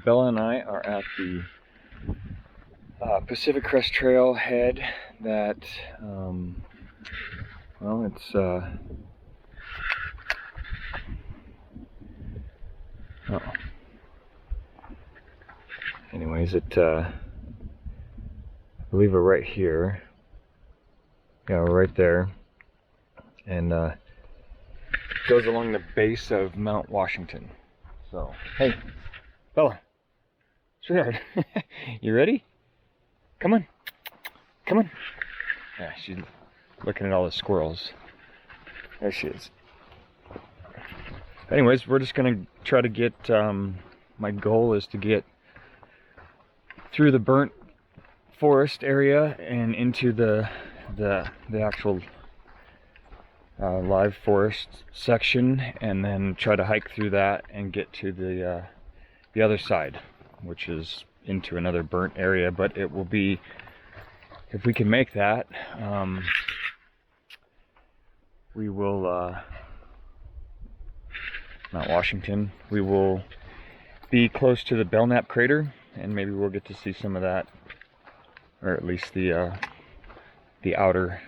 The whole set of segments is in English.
Bella and I are at the Pacific Crest Trail head that, well, it's, anyways, I believe we're right here. Yeah, we're right there. And, goes along the base of Mount Washington. So, hey, Bella, sweetheart, you ready? Come on, come on. Yeah, she's looking at all the squirrels. There she is. Anyways, we're just gonna try to get, my goal is to get through the burnt forest area and into the actual live forest section, and then try to hike through that and get to the other side, which is into another burnt area. But it will be, if we can make that, we will Mount Washington, we will be close to the Belknap crater, and maybe we'll get to see some of that, or at least the outer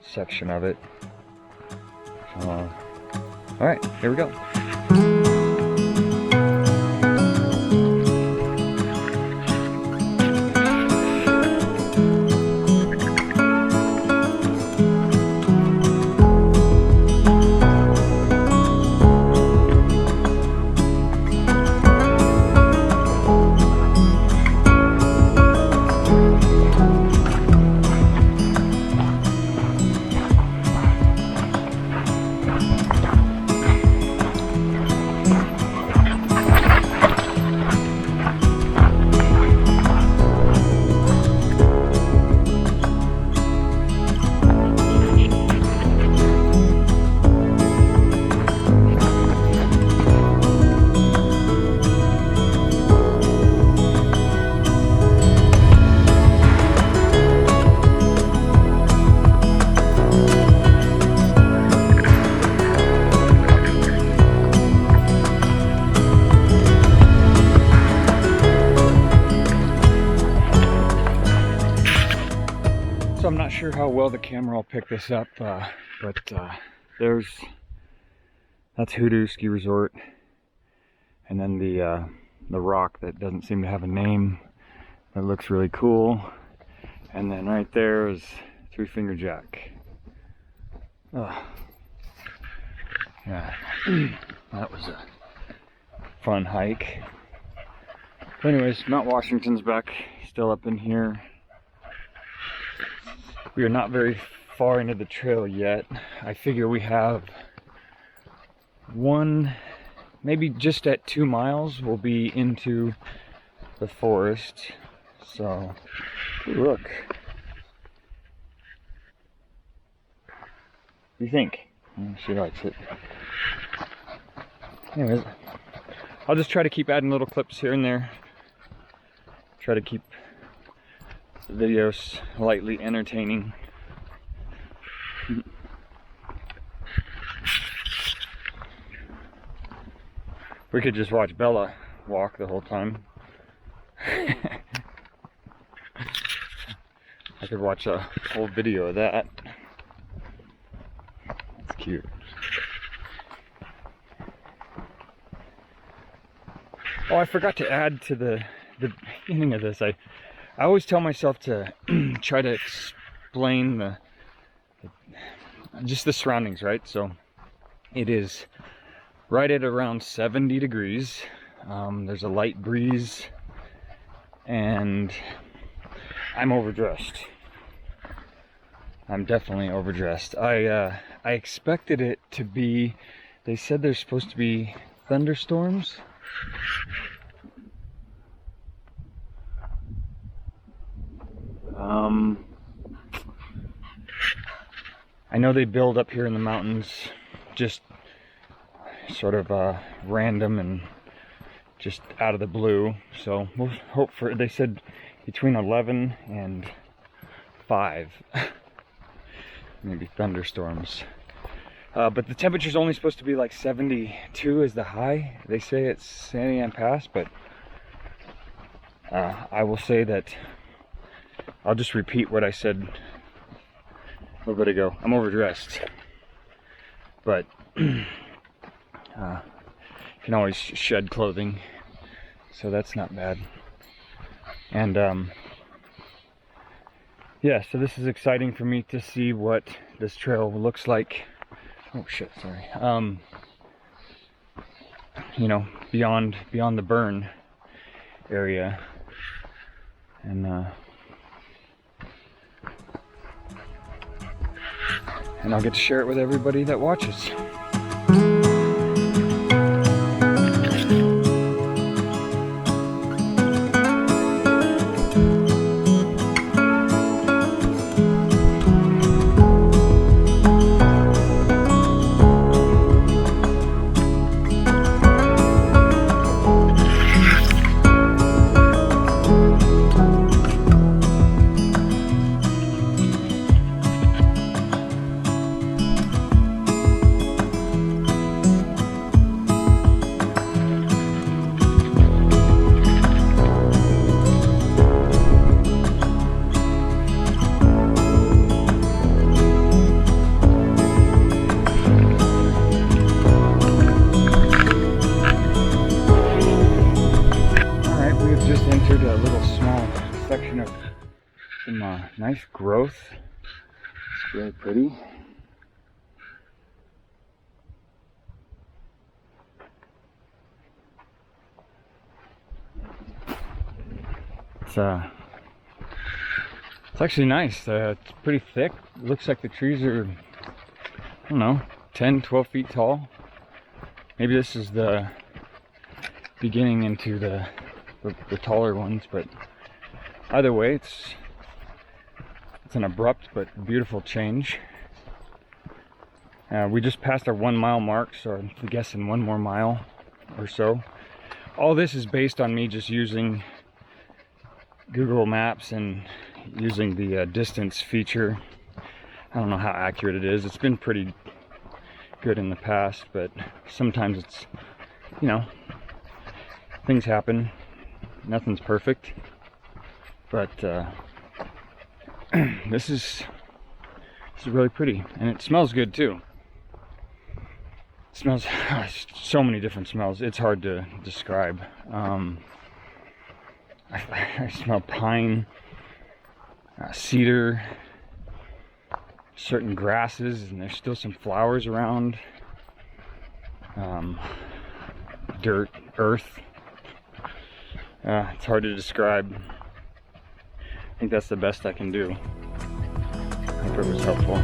section of it. All right, here we go. So I'm not sure how well the camera will pick this up, but that's Hoodoo Ski Resort, and then the rock that doesn't seem to have a name that looks really cool, and then right there is Three Finger Jack. Oh, yeah, that was a fun hike. But anyways, Mount Washington's back, still up in here. We are not very far into the trail yet. I figure we have maybe just at 2 miles, we'll be into the forest. So, look. What do you think? She likes it. Anyways, I'll just try to keep adding little clips here and there. Try to keep the videos lightly entertaining. We could just watch Bella walk the whole time. I could watch a whole video of that. That's cute. Oh, I forgot to add to the beginning of this. I always tell myself to try to explain just the surroundings, right? So it is right at around 70 degrees. There's a light breeze, and I'm overdressed. I'm definitely overdressed. I expected it to be, they said there's supposed to be thunderstorms. I know they build up here in the mountains just sort of random and just out of the blue, so we'll hope for, they said between 11 and 5 maybe thunderstorms, but the temperature's only supposed to be like 72 is the high. They say it's Sandy Ann Pass, but I will say that I'll just repeat what I said a little bit ago. I'm overdressed, but you can always shed clothing, so that's not bad. And yeah, so this is exciting for me to see what this trail looks like. Oh shit, sorry. You know, beyond the burn area, and I'll get to share it with everybody that watches. A little small section of some nice growth. It's really pretty. It's actually nice. It's pretty thick. It looks like the trees are, I don't know, 10-12 feet tall. Maybe this is the beginning into the taller ones, but either way, it's an abrupt but beautiful change. We just passed our 1 mile mark, so I'm guessing 1 more mile or so. All this is based on me just using Google Maps and using the distance feature. I don't know how accurate it is. It's been pretty good in the past, but sometimes it's, you know, things happen. Nothing's perfect, but this is really pretty, and it smells good too. It smells so many different smells. It's hard to describe. I smell pine, cedar, certain grasses, and there's still some flowers around. Dirt, earth. It's hard to describe. I think that's the best I can do. I hope it was helpful.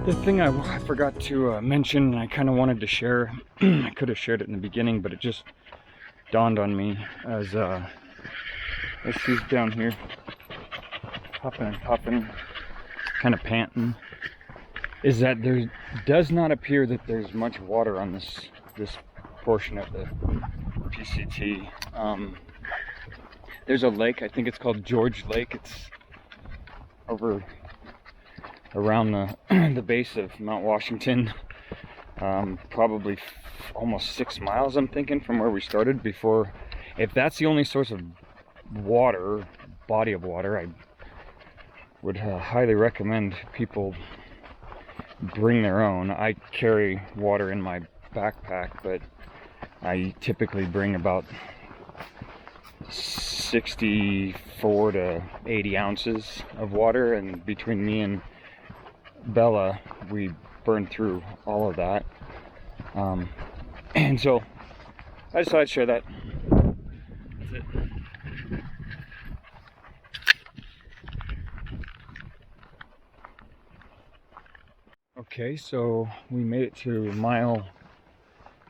The thing I forgot to mention, and I kind of wanted to share, I could have shared it in the beginning, but it just dawned on me as she's down here, huffing and puffing, kind of panting, is that there does not appear that there's much water on this portion of the PCT. There's a lake, I think it's called George Lake. It's over around the base of Mount Washington, probably almost 6 miles, I'm thinking, from where we started before. If that's the only source of water, body of water, I would highly recommend people bring their own. I carry water in my backpack, but I typically bring about 64 to 80 ounces of water, and between me and Bella, we burned through all of that. And so I decided to share that. That's it. Okay, so we made it to mile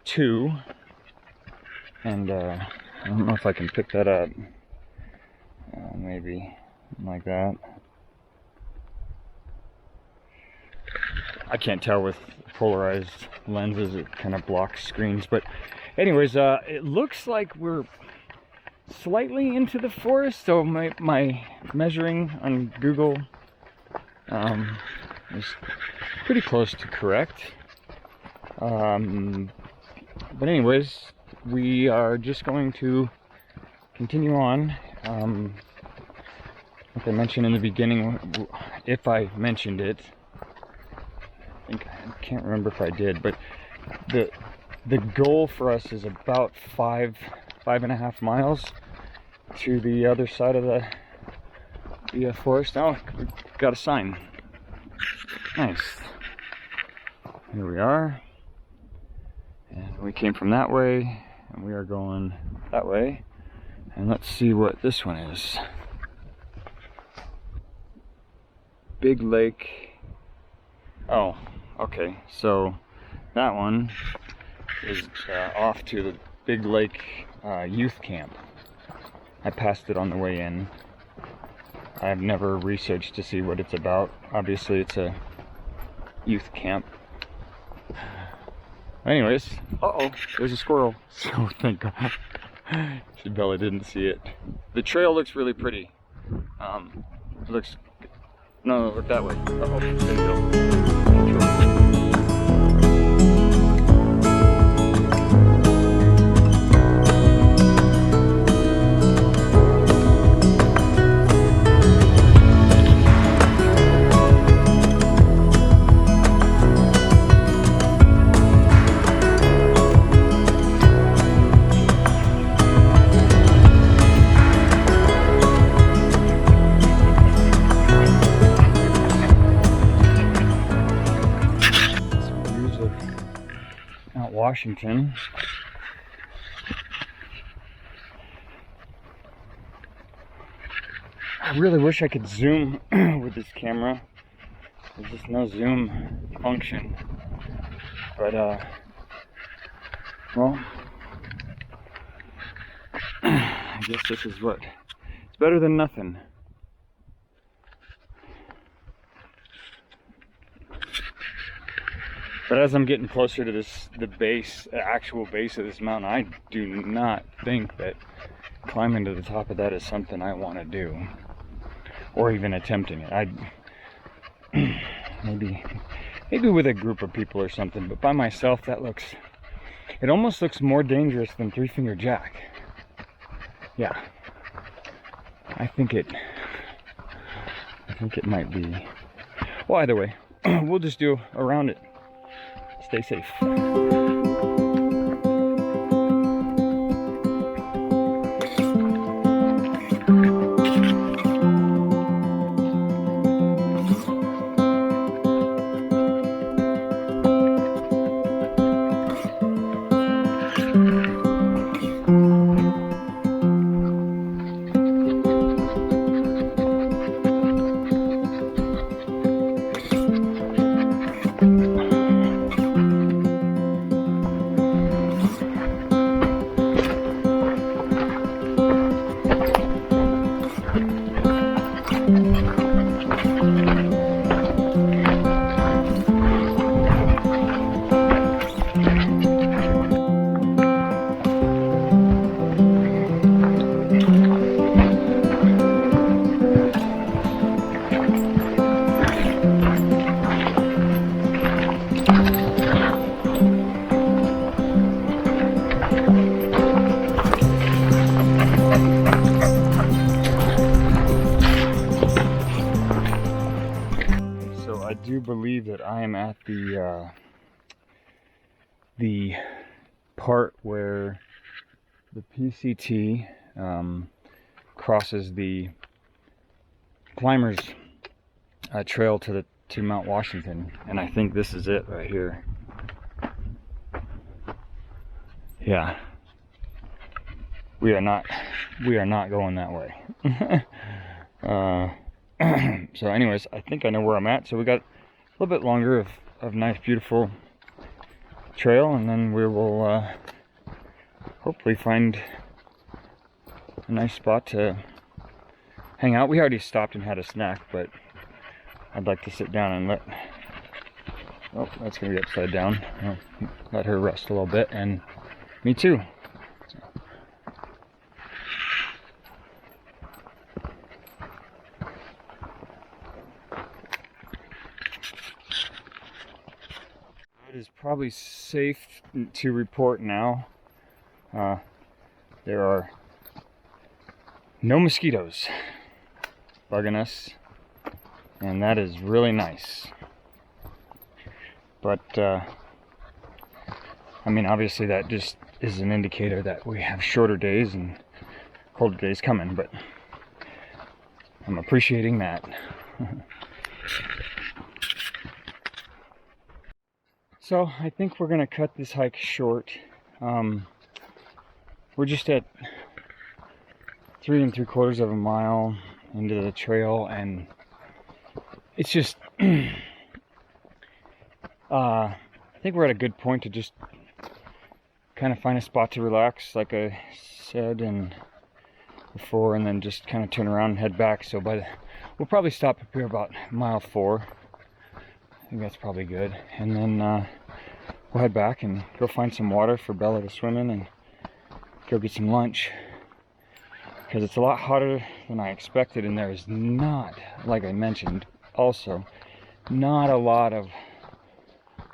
2, and I don't know if I can pick that up. Maybe like that. I can't tell with polarized lenses, it kind of blocks screens. But anyways, it looks like we're slightly into the forest, so my measuring on Google is pretty close to correct. But anyways, we are just going to continue on. Like I mentioned in the beginning, if I mentioned it, I can't remember if I did, but the goal for us is about 5.5 miles to the other side of the forest. Oh, we got a sign. Nice. Here we are, and we came from that way, and we are going that way. And let's see what this one is. Big Lake. Oh, okay. So that one is off to the Big Lake youth camp. I passed it on the way in. I've never researched to see what it's about. Obviously, it's a youth camp. Anyways, uh-oh, there's a squirrel. So thank God. Bella didn't see it. The trail looks really pretty. It looks... No, look that way. Uh-oh, there you go. Washington. I really wish I could zoom with this camera. There's just no zoom function. But well, I guess this is what it's better than nothing. But as I'm getting closer to the actual base of this mountain, I do not think that climbing to the top of that is something I want to do, or even attempting it. Maybe with a group of people or something, but by myself, it almost looks more dangerous than Three Finger Jack. Yeah, I think it might be. Well, either way, we'll just do around it. Stay safe. Believe that I am at the part where the PCT crosses the climbers trail to to Mount Washington, and I think this is it right here. Yeah, we are not going that way. So anyways, I think I know where I'm at. So we got a little bit longer of nice, beautiful trail, and then we will hopefully find a nice spot to hang out. We already stopped and had a snack, but I'd like to sit down and oh, that's gonna be upside down. I'll let her rest a little bit, and me too. It is probably safe to report now. There are no mosquitoes bugging us, and that is really nice. But I mean, obviously that just is an indicator that we have shorter days and colder days coming, but I'm appreciating that. So I think we're gonna cut this hike short. We're just at 3 3/4 miles into the trail, and it's just I think we're at a good point to just kind of find a spot to relax, like I said and before, and then just kind of turn around and head back. So we'll probably stop up here about mile 4. I think that's probably good, and then we'll head back and go find some water for Bella to swim in and go get some lunch, because it's a lot hotter than I expected, and there is not, like I mentioned also, not a lot of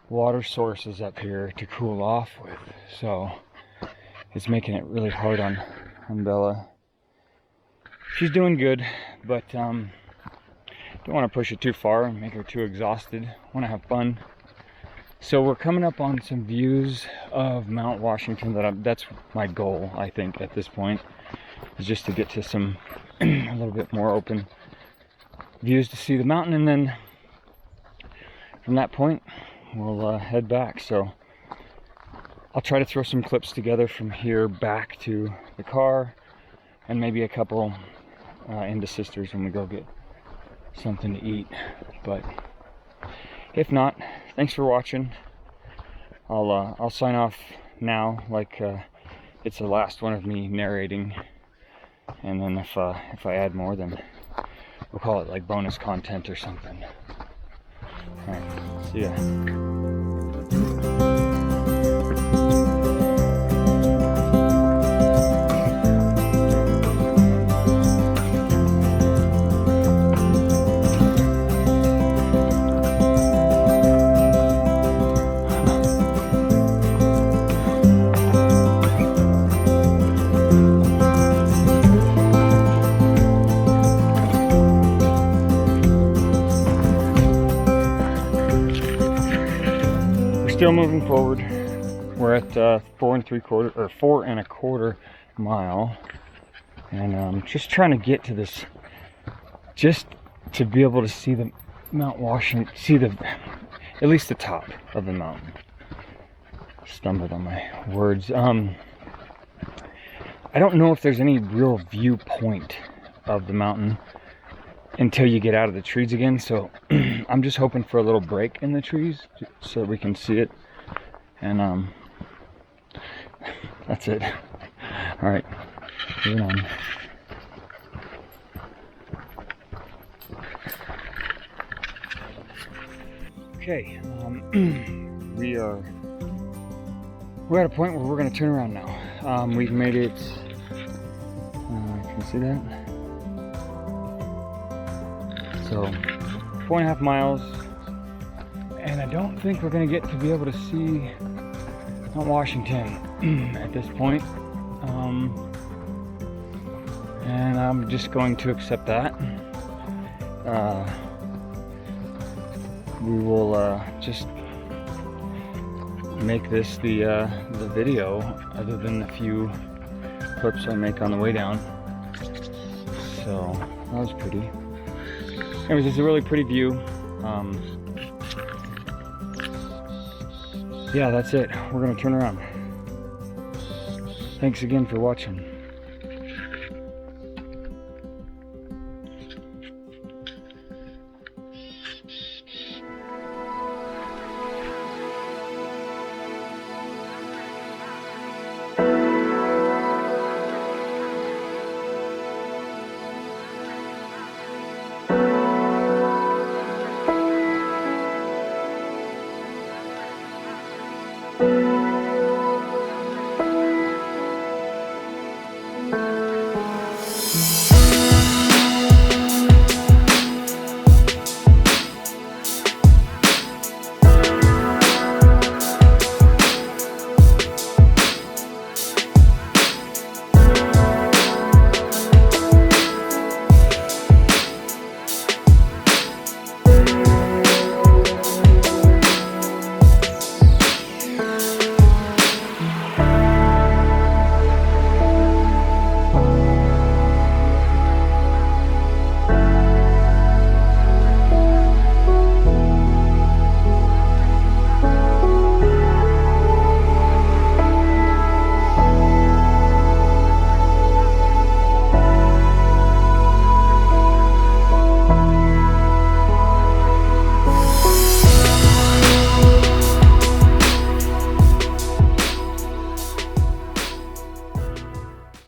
water sources up here to cool off with, so it's making it really hard on Bella. She's doing good, but don't want to push it too far and make her too exhausted. Want to have fun. So we're coming up on some views of Mount Washington that's my goal, I think, at this point, is just to get to some a little bit more open views to see the mountain, and then from that point we'll head back. So I'll try to throw some clips together from here back to the car, and maybe a couple into Sisters when we go get something to eat. But if not, thanks for watching. I'll sign off now, like it's the last one of me narrating, and then if I add more, then we'll call it like bonus content or something. All right, see ya. Still moving forward. We're at 4 1/4 mile, and I'm just trying to get to this, just to be able to see the Mount Washington, see at least the top of the mountain. Stumbled on my words. I don't know if there's any real viewpoint of the mountain until you get out of the trees again, so I'm just hoping for a little break in the trees so we can see it, and that's it. All right, moving on. Okay, we're at a point where we're going to turn around now. We've made it. Can you see that? So 4.5 miles, and I don't think we're gonna get to be able to see Mount Washington at this point, and I'm just going to accept that. We will just make this the video, other than the few clips I make on the way down. So that was pretty. Anyways, it's a really pretty view. Yeah, that's it. We're gonna turn around. Thanks again for watching.